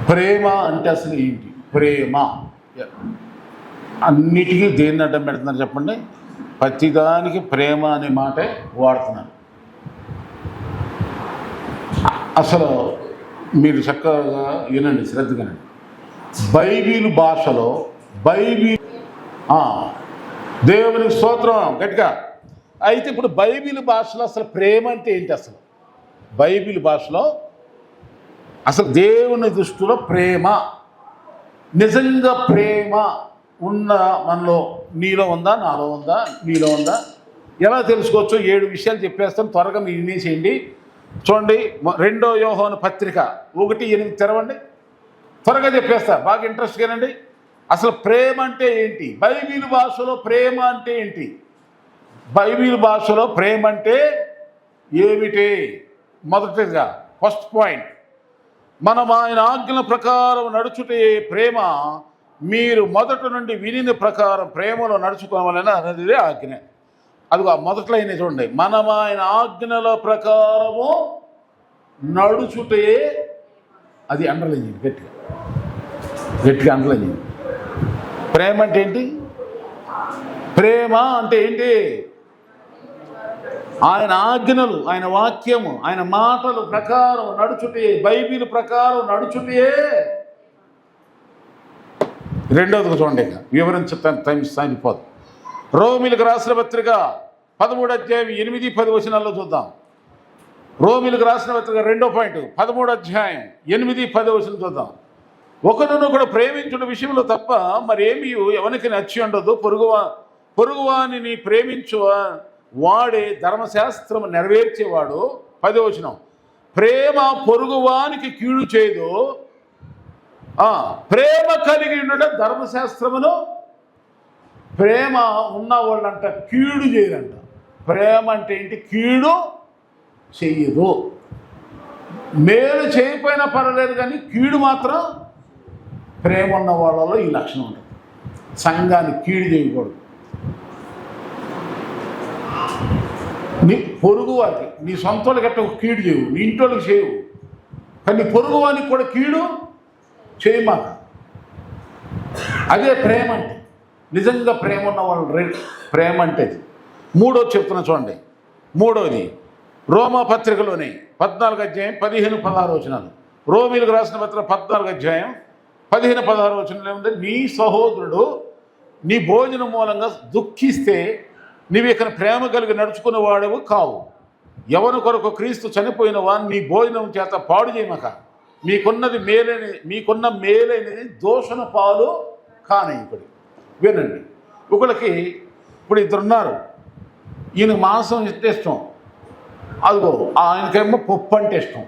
ప్రేమ అంటే అసలు ఏంటి? ప్రేమ అన్నిటికీ దేన్ని అడ్డం పెడుతున్నారు చెప్పండి? ప్రతిదానికి ప్రేమ అనే మాటే వాడుతున్నారు. అసలు మీరు చక్కగా వినండి, శ్రద్ధగానండి. బైబిల్ భాషలో దేవునికి స్తోత్రం గట్టిగా. అయితే ఇప్పుడు బైబిల్ భాషలో అసలు ప్రేమ అంటే ఏంటి? అసలు బైబిల్ భాషలో అసలు దేవుని దృష్టిలో ప్రేమ, నిజంగా ప్రేమ ఉన్న మనలో నీలో ఉందా, నాలో ఉందా, నీలో ఉందా? ఎలా తెలుసుకోవచ్చు? 7 విషయాలు చెప్పేస్తాను, త్వరగా మీరు వినేసేయండి. చూడండి, 2 యోహాను పత్రిక 1:8 తెరవండి, త్వరగా చెప్పేస్తా, బాగా ఇంట్రెస్ట్గానండి. అసలు ప్రేమ అంటే ఏంటి? బైబిల్ భాషలో ప్రేమ అంటే ఏంటి? బైబిల్ భాషలో ప్రేమ అంటే ఏమిటి? మొదటిగా ఫస్ట్ పాయింట్, మనం ఆయన ఆజ్ఞల ప్రకారం నడుచుటే ప్రేమ. మీరు మొదటి నుండి వినిన ప్రకారం ప్రేమలో నడుచుకోవాలని అనేది ఆజ్ఞ. అదిగో మొదట్లో అయినా చూడండి, మనం ఆయన ఆజ్ఞల ప్రకారము నడుచుటే, అది అండర్లైన్ చేయండి, గట్టిగా అండర్లైన్ చేయండి. ప్రేమ అంటే ఏంటి? ప్రేమ అంటే ఏంటి? ఆయన ఆజ్ఞలు, ఆయన వాక్యము, ఆయన మాటల ప్రకారం నడుచుటే, బైబిల్ ప్రకారం నడుచుటే. రెండవదిగా చూడండి, వివరించడానికి టైం సాగిపోదు. రోమిలకు రాసిన పత్రిక 13:8-10 చూద్దాం. రోమిలకు రాసిన పత్రిక 2వ పాయింట్ 13:8-10 చూద్దాం. ఒకరినొకడు ప్రేమించుట విషయంలో తప్ప మరేమీ ఎవరికి నచ్చి ఉండదు. పొరుగువాని ప్రేమించు వాడే ధర్మశాస్త్రము నెరవేర్చేవాడు. 10వ ప్రేమ పొరుగువానికి కీడు చేయదు. ప్రేమ కలిగి ఉండడం ధర్మశాస్త్రమును. ప్రేమ ఉన్నవాళ్ళంట కీడు చేయరంట. ప్రేమ అంటే ఏంటి? కీడు చెయ్యదు. మేలు చేయకపోయినా పర్వాలేదు, కానీ కీడు మాత్రం ప్రేమ ఉన్న వాళ్ళలో ఈ లక్షణం ఉంటుంది. సంఘాన్ని కీడు చేయకూడదు. నీ పొరుగు వారికి, నీ సొంత వాళ్ళకి ఎట్లా కీడు చేయవు, నీ ఇంట్లోకి చేయవు, కానీ నీ పొరుగు వారికి కూడా కీడు చేయమాక. అదే ప్రేమ అంటే. నిజంగా ప్రేమ ఉన్న వాళ్ళు ప్రేమ అంటే. 3వది చెప్తున్నా చూడండి. 3వది రోమా పత్రికలోనే 14:15-16 రోమిలకు రాసిన పత్రిక 14:15-16 ఏముంది? నీ సహోదరుడు నీ భోజనం మూలంగా దుఃఖిస్తే నీవు ఇక్కడ ప్రేమ కలిగి నడుచుకునే వాడవు కావు. ఎవరి కొరకు క్రీస్తు చనిపోయిన వాడిని నీ భోజనం చేత పాడు చేయమక. మీకున్న మేలైనది దోషణ పాలు కానీయుడు. వినండి, ఒకళ్ళకి ఇప్పుడు 2 ఉన్నారు. ఈయన మాంసం అంటే ఇష్టం, అదిగో ఆయనకేమో పప్పు అంటే ఇష్టం.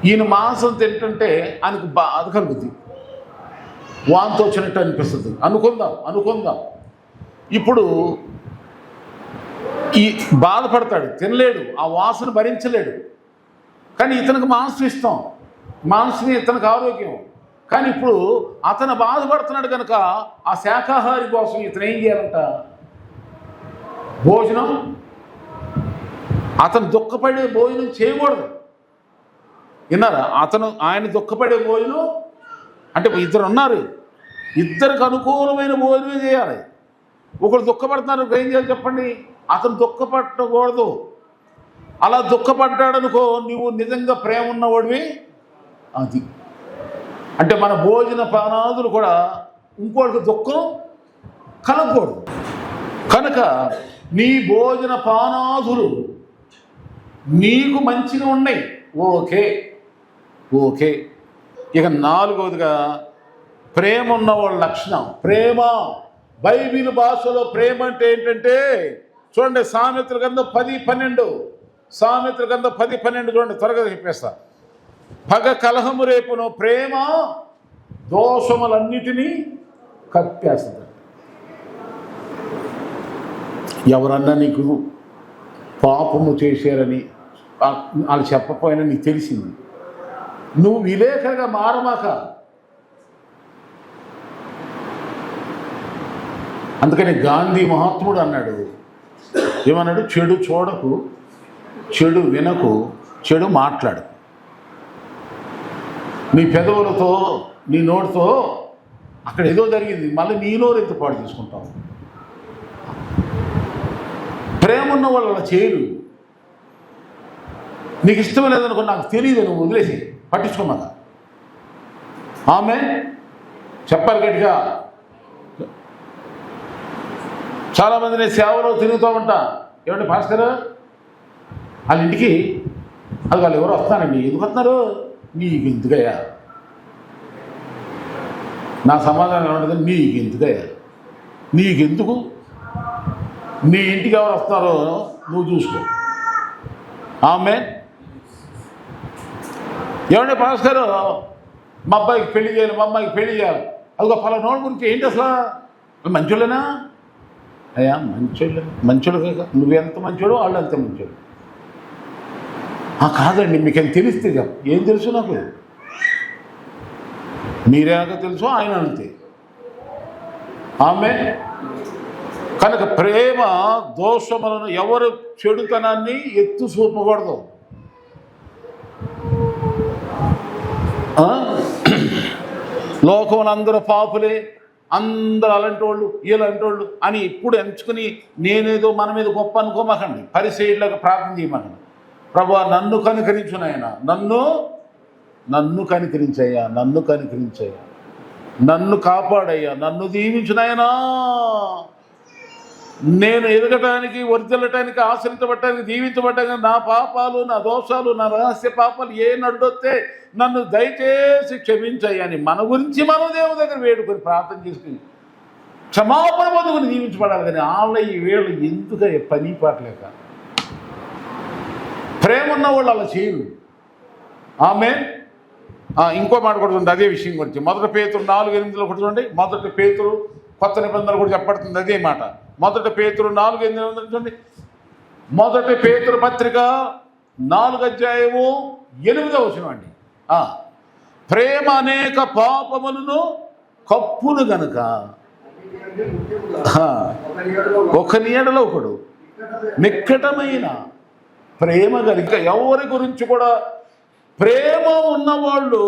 ఈయన మాంసం తింటుంటే ఆయనకు బాధ కలుగుతుంది, వాంతి వచ్చినట్టు అనిపిస్తుంది. అనుకుందాం ఇప్పుడు ఈ బాధపడతాడు, తినలేడు, ఆ వాసన భరించలేడు. కానీ ఇతనికి మాంసం ఇష్టం, మాంసమే ఇతనికి ఆరోగ్యం. కానీ ఇప్పుడు అతను బాధపడుతున్నాడు కనుక ఆ శాకాహారి కోసం ఇతను ఏం చేయాలంట? భోజనం, అతను దుఃఖపడే భోజనం చేయకూడదు. విన్నారా? ఆయన దుఃఖపడే భోజనం అంటే 2 ఉన్నారు, ఇద్దరికి అనుకూలమైన భోజనమే చేయాలి. ఒకరు దుఃఖపడుతున్నారు, ఏం చేయాలి చెప్పండి? అతను దుఃఖపడకూడదు. అలా దుఃఖపడ్డాడనుకో, నువ్వు నిజంగా ప్రేమ ఉన్నవాడివి. అది అంటే మన భోజన పానాదులు కూడా ఇంకోటికి దుఃఖం కలగకూడదు. కనుక నీ భోజన పానాదులు నీకు మంచిగా ఉన్నాయి, ఓకే. ఇక 4వదిగా ప్రేమ ఉన్నవాళ్ళ లక్షణం. ప్రేమ బైబిల్ భాషలో ప్రేమ అంటే ఏంటంటే చూడండి, సామెతల గ్రంథం 10:12 చూడండి, త్వరగా చెప్పేస్తా. పగ కలహము రేపును, ప్రేమ దోషములన్నిటినీ కప్పేస్తుంది. ఎవరన్నా నీకు పాపము చేశారని వాళ్ళు చెప్పపోయినా నీకు తెలిసింది, నువ్వు విలేకరుగా మారమాక. అందుకని గాంధీ మహాత్ముడు అన్నాడు, ఏమన్నాడు? చెడు చూడకు, చెడు వినకు, చెడు మాట్లాడు. నీ పెదవులతో నీ నోటితో అక్కడ ఏదో జరిగింది, మళ్ళీ నీ నోరు ఎంత పాడు తీసుకుంటావు. ప్రేమ ఉన్న వాళ్ళు అలా చేయరు. నీకు ఇష్టం లేదనుకో, నాకు తెలియదు, నువ్వు వదిలేసి పట్టించుకోమగా. ఆమె చెప్పాలి గట్టిగా. చాలామంది నేను సేవలో తిరుగుతూ ఉంటా, ఏమంటే పాస్టర్ వాళ్ళ ఇంటికి అది వాళ్ళు ఎవరు వస్తానండి, ఎందుకు వస్తున్నారు, నీకు ఎందుకయ్యా. నా సమాధానం ఏమంటుంది, నీకు ఎందుకయ్యా, నీకెందుకు, నీ ఇంటికి ఎవరు వస్తారో నువ్వు చూసుకో. ఆమె ఏమంటే పాస్టర్ మా అబ్బాయికి పెళ్లి చేయాలి, మా అమ్మాయికి పెళ్లి చేయాలి, అదిగో ఫలానోడి గురించి ఏంటి అసలు, మంచోళ్ళేనా అయ్యా, మంచోళ్ళు కాక నువ్వెంత మంచోడు వాళ్ళు అంత మంచోడు. కాదండి మీకేం తెలిస్తే ఏం తెలుసు, నాకు మీరేక తెలుసు, ఆయన అంతే. ఆమె కనుక ప్రేమ దోషములను, ఎవరు చెడుతనాన్ని ఎత్తు చూపకూడదు. లోకంలో అందరూ పాపులే, అందరూ అలాంటి వాళ్ళు ఇలాంటి వాళ్ళు అని ఇప్పుడు ఎంచుకుని నేనేదో మన మీద గొప్ప అనుకోమాకండి. పరిసయ్యులకు ప్రార్థన చేయమకండి. ప్రభువా నన్ను కనికరించు నాయన, నన్ను కనికరించయ్యా, నన్ను కనికరించయ్యా, నన్ను కాపాడయ్యా, నన్ను దీవించు నాయనా. నేను ఎదగటానికి, వర్ధిల్లటానికి, ఆశ్రయించబడటానికి, దీవించబడటానికి నా పాపాలు, నా దోషాలు, నా రహస్య పాపాలు ఏ నడ్డొస్తే నన్ను దయచేసి క్షమించయ్యా అని మన గురించి మనం దేవుని దగ్గర వేడుకొని ప్రార్థన చేసుకుని క్షమాపణ పొందుకుని దీవించబడాలి. కానీ వాళ్ళ ఈ వేళ్ళు ఎందుకు పని పాటలేక. ప్రేమ ఉన్న వాళ్ళు అలా చేయరు. ఆమె ఇంకో మాట కూడా చూడండి అదే విషయం గురించి. 1 పేతురు 4:8 కూడా చూడండి. 1 పేతురు కొత్త నిబంధనలు కూడా చెప్పబడుతుంది అదే మాట. 1 పేతురు 4:8 చూడండి. 1 పేతురు పత్రిక 4:8 అండి. ప్రేమ అనేక పాపములను కప్పును గనుక ఒకని ఎడల ఒకడు నిక్కటమైన ప్రేమ కలిగి. ఎవరి గురించి కూడా ప్రేమ ఉన్నవాళ్ళు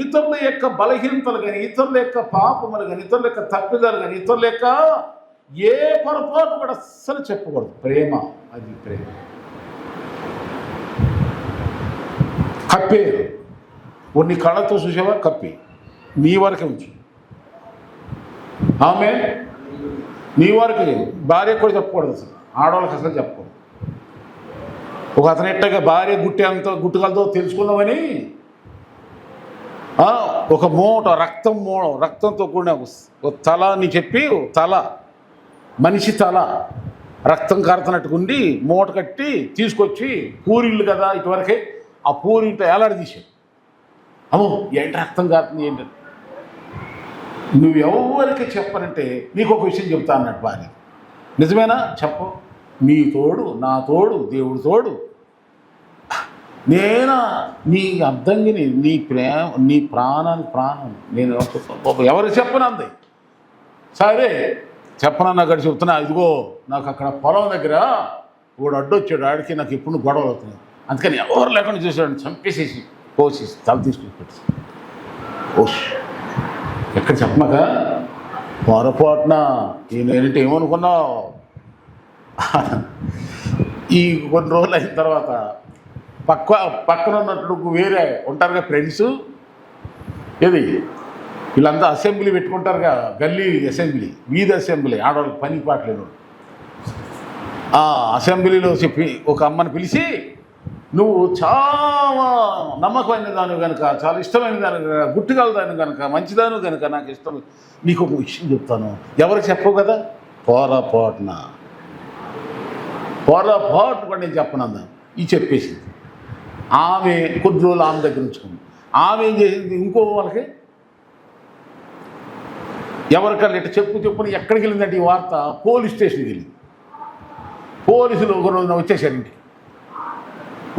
ఇతరుల యొక్క బలహీనతలు కానీ, ఇతరుల యొక్క పాపములు కానీ, ఇతరుల యొక్క తప్పిదాలు కానీ, ఇతరుల యొక్క ఏ పొరపాటు కూడా అస్సలు చెప్పకూడదు. ప్రేమ అది ప్రేమ. కప్పేరు నీ కళ్ళతో చూసేవా, కప్పి నీ వరకే ఉంచు. ఆమె నీ వరకే, భార్యకు కూడా చెప్పకూడదు, అసలు ఆడవాళ్ళకి అసలు చెప్పకూడదు. ఒక అతనెట్టగా భార్య గుట్టుకలతో తెలుసుకుందామని ఒక మూట రక్తంతో కూడిన తల అని చెప్పి, తల మనిషి తల రక్తం కారుతున్నట్టుగా ఉండి మూట కట్టి తీసుకొచ్చి పూరిళ్ళు కదా ఇటువరకే ఆ పూరింట ఏలాడదీశాడు. అమ్మో ఏంటి రక్తం కారుతుంది ఏంటి, నువ్వెవరికి చెప్పనంటే నీకు ఒక విషయం చెప్తా అన్నట్టు భార్య. నిజమేనా చెప్పు, నీ తోడు నా తోడు దేవుడు తోడు, నేను నీ అర్థంగిని, నీ ప్రేమ, నీ ప్రాణానికి ప్రాణం, నేను ఎవరికి చెప్పనంది. సరే చెప్పనన్నా అక్కడ చెప్తున్నా, ఇదిగో నాకు అక్కడ పొలం దగ్గర వాడు అడ్డొచ్చాడు, ఆడికి నాకు ఎప్పుడు గొడవలు అవుతున్నాయి, అందుకని ఎవరు లేకుండా చూసాడు, చంపేసేసి కోసేసి తల తీసుకుని పెట్టి ఎక్కడ చెప్పమాక పొరపాటున నేనంటే ఏమనుకున్నావు. ఈ కొన్ని రోజులు అయిన తర్వాత పక్కన ఉన్నట్టు వేరే ఉంటారుగా ఫ్రెండ్స్, ఏది వీళ్ళంతా అసెంబ్లీ పెట్టుకుంటారుగా, గల్లీ అసెంబ్లీ, వీధి అసెంబ్లీ, ఆడవాళ్ళకి పని పాటలేదు. ఆ అసెంబ్లీలో చెప్పి ఒక అమ్మని పిలిచి, నువ్వు చాలా నమ్మకమైన దాని కనుక, చాలా ఇష్టమైన దాని కనుక, గుట్టుగల దాని కనుక, మంచిదాను కనుక నాకు ఇష్టం, నీకు ఒక విషయం చెప్తాను, ఎవరికి చెప్పవు కదా, పొరపాటు కూడా నేను చెప్పనందా ఇది చెప్పేసింది. ఆమె కొద్ది రోజులు ఆమె దగ్గర ఉంచుకుంది. ఆమె ఏం చేసింది, ఇంకో వాళ్ళకి ఎవరికల్లా ఇట్లా చెప్పుని ఎక్కడికి వెళ్ళిందంటే ఈ వార్త పోలీస్ స్టేషన్కి వెళ్ళింది. పోలీసులు ఒక రోజున వచ్చేసారు ఇంటికి.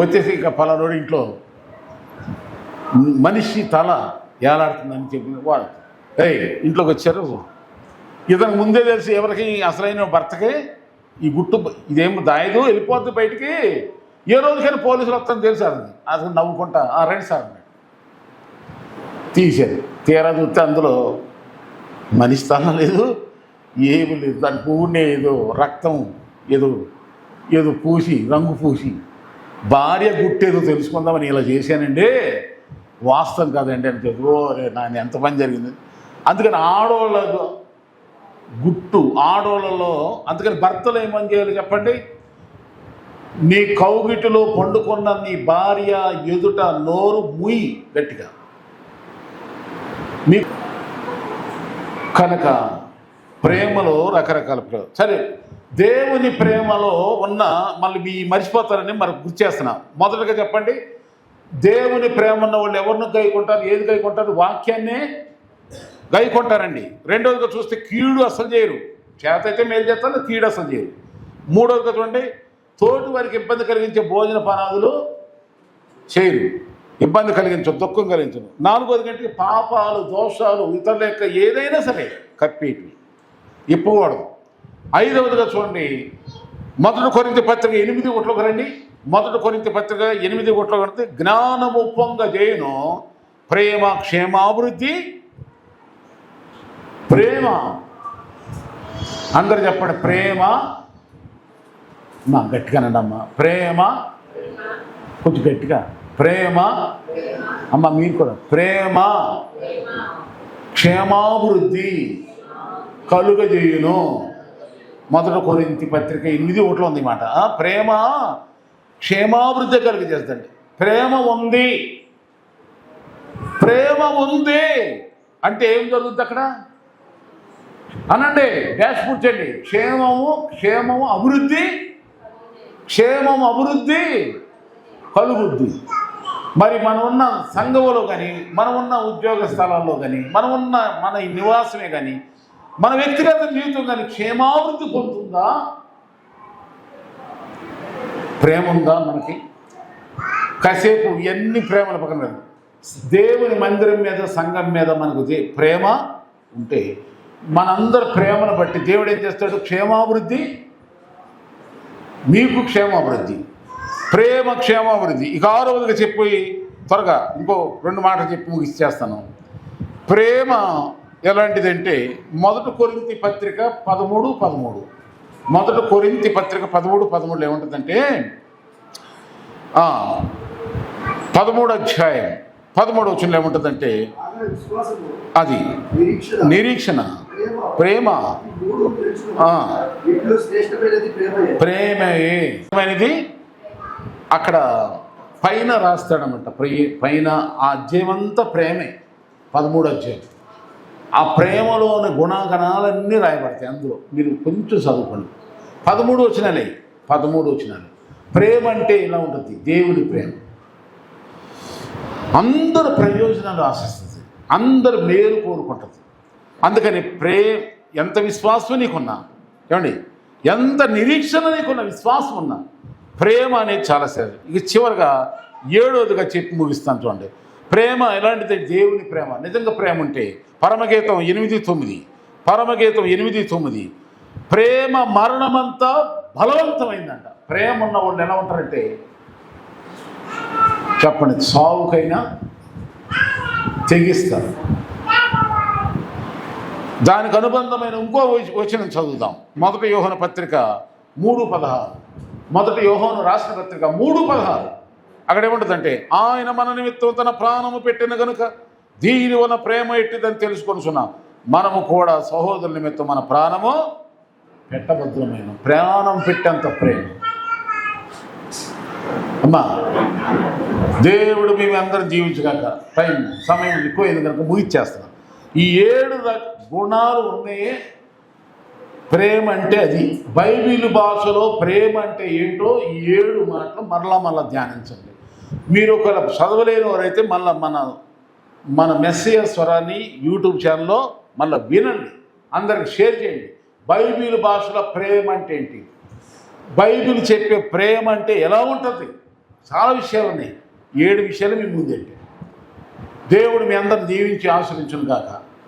వచ్చేసి ఇక పలానోడి ఇంట్లో మనిషి తల ఏలాడుతుందని చెప్పింది. వాళ్ళు ఇంట్లోకి వచ్చారు. ఇతనికి ముందే తెలిసి ఎవరికి అసలైన భర్తకి ఈ గుట్టు ఇదేం దాయదు, వెళ్ళిపోద్ది బయటికి, ఏ రోజుకైనా పోలీసులు వస్తారని తెలుసు. అది అసలు నవ్వుకుంటా రండి సార్ అన్నాడు. తీశారు. తీరా చూస్తే అందులో మనిషి స్థానం లేదు, ఏమి లేదు. దాని పువ్వునే ఏదో రక్తం ఏదో ఏదో పూసి రంగు పూసి భార్య గుట్టేదో తెలుసుకుందామని ఇలా చేశానండి, వాస్తవం కాదండి అని చెప్పి నాన్న ఎంత పని జరిగింది. అందుకని ఆడవాళ్ళ గుట్టు ఆడవాళ్ళలో, అందుకని భర్తలు ఏమని చేయాలి చెప్పండి? నీ కౌగిటిలో పండుకున్న నీ భార్య ఎదుట నోరు మూయి గట్టిగా. మీ కనుక ప్రేమలో రకరకాల ప్రేమ. సరే, దేవుని ప్రేమలో ఉన్న మళ్ళీ మీ మర్చిపోతారని మరి గుర్తు చేస్తున్నా. మొదటగా చెప్పండి, దేవుని ప్రేమ ఉన్న వాళ్ళు ఎవరిని గైకుంటారు? ఏది గైకుంటారు? వాక్యాన్నే గైకుంటారండి. రెండోదిగా చూస్తే కీడు అసలు చేయరు. చేత అయితే మేలు చేస్తారు, కీడు అసలు చేయరు. మూడోదిగా చూడండి, తోటి వారికి ఇబ్బంది కలిగించే భోజన పానాదులు చేయరు, ఇబ్బంది కలిగించరు, దుఃఖం కలిగించరు. నాలుగోది కంటే పాపాలు దోషాలు ఇతరుల యొక్క ఏదైనా సరే కప్పేటివి ఇప్పకూడదు. ఐదవదిగా చూడండి, 1 కొరింథీ పత్రిక 8:1 రండి. 1 కొరింథీ పత్రిక 8:1 కడితే జ్ఞానము పొంగ చేయను, ప్రేమ క్షేమాభివృద్ధి. ప్రేమ అందరు చెప్పండి, ప్రేమ. మా గట్టిగానండి అమ్మ, ప్రేమ. కొంచెం గట్టిగా, ప్రేమ. అమ్మ మీరు కూడా, ప్రేమ క్షేమాభివృద్ధి కలుగజేయును. 1 కొరింథీ పత్రిక 8:1 ఉంది మాట. ప్రేమ క్షేమాభివృద్ధి కలుగజేస్తుంది. ప్రేమ ఉంది, ప్రేమ ఉంది అంటే ఏం జరుగుతుంది అక్కడ అనండి, డాష్ కూర్చోండి. క్షేమము అభివృద్ధి, క్షేమం అభివృద్ధి కలుగుద్ది. మరి మనం ఉన్న సంఘంలో కానీ, మనం ఉన్న ఉద్యోగ స్థలాల్లో కానీ, మనం ఉన్న మన నివాసమే కానీ, మన వ్యక్తిగత జీవితం కానీ క్షేమాభివృద్ధి పొందుతుందా? ప్రేమ ఉందా మనకి? కాసేపు ఎన్ని ప్రేమల పక్కన దేవుని మందిరం మీద, సంఘం మీద మనకు ప్రేమ ఉంటే మనందరి ప్రేమను బట్టి దేవుడు ఏం చేస్తాడు? క్షేమాభివృద్ధి, మీకు క్షేమాభివృద్ధి, ప్రేమ క్షేమాభివృద్ధి. ఇక 6వదిగా చెప్పి త్వరగా ఇంకో 2 మాటలు చెప్పి ముగిచ్చేస్తాను. ప్రేమ ఎలాంటిదంటే 1 కొరింథీ పత్రిక 13:13. 1 కొరింథీ పత్రిక 13:13 ఏముంటుందంటే 13వ అధ్యాయం 13వ వచనంలో ఏముంటుందంటే అది నిరీక్షణ, ప్రేమ. ప్రేమేమైనది అక్కడ పైన రాస్తాడనమాట. పైన ఆ అధ్యాయమంతా ప్రేమే. 13వ అధ్యాయం ఆ ప్రేమలోని గుణగణాలన్నీ రాయబడతాయి. అందులో మీరు కొంచెం చదువుకోండి. 13 వచనాలే, 13 వచనాలు. ప్రేమ అంటే ఇలా ఉంటుంది, దేవుని ప్రేమ. అందరు ప్రయోజనాలు ఆశిస్తుంది, అందరు మేలు కోరుకుంటుంది. అందుకని ఎంత విశ్వాసం నీకున్నా, ఏమండి, ఎంత నిరీక్షణ నీకున్న విశ్వాసం ఉన్నా, ప్రేమ అనేది చాలా సరే. ఇక చివరిగా 7వదిగా చెప్పి ముగిస్తాను చూడండి. ప్రేమ ఎలాంటిది? దేవుని ప్రేమ. నిజంగా ప్రేమ ఉంటే పరమగీతం 8:9, పరమగీతం 8:9, ప్రేమ మరణమంతా బలవంతమైందంట. ప్రేమ ఉన్న వాళ్ళు ఎలా ఉంటారంటే చెప్పండి, సావుకైనా తెగిస్తారు. దానికి అనుబంధమైన ఇంకో వచనం చదువుదాం. 1 యోహాను పత్రిక 3:16. 1 యోహాను రాసిన పత్రిక 3:16. అక్కడ ఏముంటుందంటే, ఆయన మన నిమిత్తం తన ప్రాణము పెట్టిన కనుక దీని వల్ల ప్రేమ ఎట్టిదని తెలుసుకొనిచున్నాం. మనము కూడా సహోదరుల నిమిత్తం మన ప్రాణము పెట్టబద్దులమైన, ప్రాణం పెట్టేంత ప్రేమ. అమ్మా, దేవుడు మేము అందరం జీవించగాక. సమయం ఎక్కువైంది కనుక ముగిచ్చేస్తున్నాం. ఈ 7 గుణాలు ఉన్నాయే ప్రేమ అంటే. అది బైబిల్ భాషలో ప్రేమ అంటే ఏంటో ఈ 7 మాటలు మరలా ధ్యానించండి. మీరు ఒకవేళ చదవలేని వారైతే మన మెస్సేజ్ స్వరాన్ని యూట్యూబ్ ఛానల్లో మళ్ళీ వినండి, అందరికి షేర్ చేయండి. బైబిల్ భాషలో ప్రేమ అంటే ఏంటి, బైబిల్ చెప్పే ప్రేమ అంటే ఎలా ఉంటుంది, చాలా విషయాలు ఉన్నాయి. 7 విషయాలు మీ ముందంటే. దేవుడు మీ అందరిని దీవించి ఆశ్రయించును గాక.